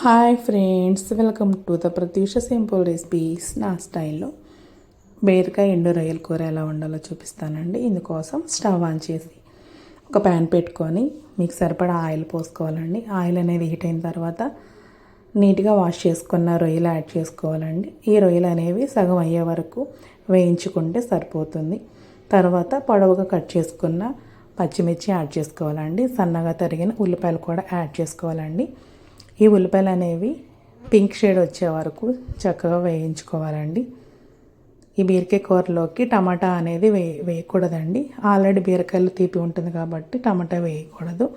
Hi friends, welcome to the Prathyusha simple recipes. నా స్టైల్లో బీరకాయ ఎండు రొయ్యల కూర ఎలా వండాలో చూపిస్తానండి. ఇందుకోసం స్టవ్ ఆన్ చేసి ఒక ప్యాన్ పెట్టుకొని మీకు సరిపడా ఆయిల్ పోసుకోవాలండి. ఆయిల్ అనేది హీట్ అయిన తర్వాత నీట్గా వాష్ చేసుకున్న రొయ్యలు యాడ్ చేసుకోవాలండి. ఈ రొయ్యలు అనేవి సగం అయ్యే వరకు వేయించుకుంటే సరిపోతుంది. తర్వాత పొడవుగా కట్ చేసుకున్న పచ్చిమిర్చి యాడ్ చేసుకోవాలండి. సన్నగా తరిగిన ఉల్లిపాయలు కూడా యాడ్ చేసుకోవాలండి. ఈ ఉల్లిపాయలు అనేవి పింక్ షేడ్ వచ్చే వరకు చక్కగా వేయించుకోవాలండి. ఈ బీరకాయ కూరలోకి టమాటా అనేది వేయకూడదండి. ఆల్రెడీ బీరకాయలు తీపి ఉంటుంది కాబట్టి టమాటా వేయకూడదు.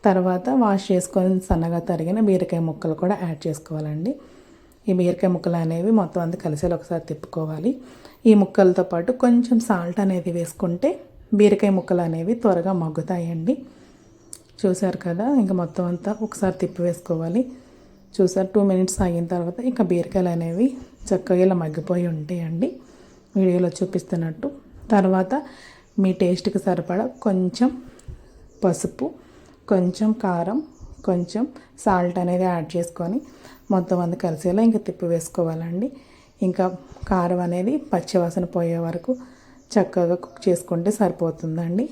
తర్వాత వాష్ చేసుకొని సన్నగా తరిగిన బీరకాయ ముక్కలు కూడా యాడ్ చేసుకోవాలండి. ఈ బీరకాయ ముక్కలు అనేవి మొత్తం అంతా కలిసేలా ఒకసారి తిప్పుకోవాలి. ఈ ముక్కలతో పాటు కొంచెం సాల్ట్ అనేది వేసుకుంటే బీరకాయ ముక్కలు అనేవి త్వరగా మగ్గుతాయండి. చూసారు కదా, ఇంకా మొత్తం అంతా ఒకసారి తిప్పి వేసుకోవాలి. చూసారు, 2 మినిట్స్ ఆగిన తర్వాత ఇంకా బీరకాయలు అనేవి చక్కగా ఇలా మగ్గిపోయి ఉంటాయండి, వీడియోలో చూపిస్తున్నట్టు. తర్వాత మీ టేస్ట్కి సరిపడా కొంచెం పసుపు, కొంచెం కారం, కొంచెం సాల్ట్ అనేది యాడ్ చేసుకొని మొత్తం అంతా కలిసేలా ఇంకా తిప్పి వేసుకోవాలండి. ఇంకా కారం అనేది పచ్చివాసన పోయే వరకు చక్కగా కుక్ చేసుకుంటే సరిపోతుందండి.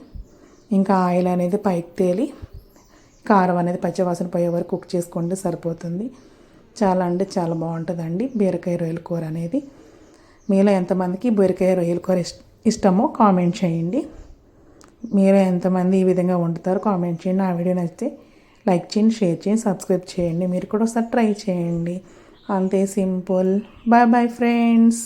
ఇంకా ఆయిల్ అనేది పైకి తేలి కారం అనేది పచ్చివాసన పోయే వరకు కుక్ చేసుకుంటే సరిపోతుంది. చాలా అంటే చాలా బాగుంటుందండి బీరకాయ రొయ్యల కూర అనేది. మీలో ఎంతమందికి బీరకాయ రొయ్యల కూర ఇష్టమో కామెంట్ చేయండి. మీరు ఎంతమంది ఈ విధంగా వండుతారో కామెంట్ చేయండి. ఆ వీడియో నచ్చితే లైక్ చేయండి, షేర్ చేయండి, సబ్స్క్రైబ్ చేయండి. మీరు కూడా ఒకసారి ట్రై చేయండి. అంతే సింపుల్. Bye bye friends.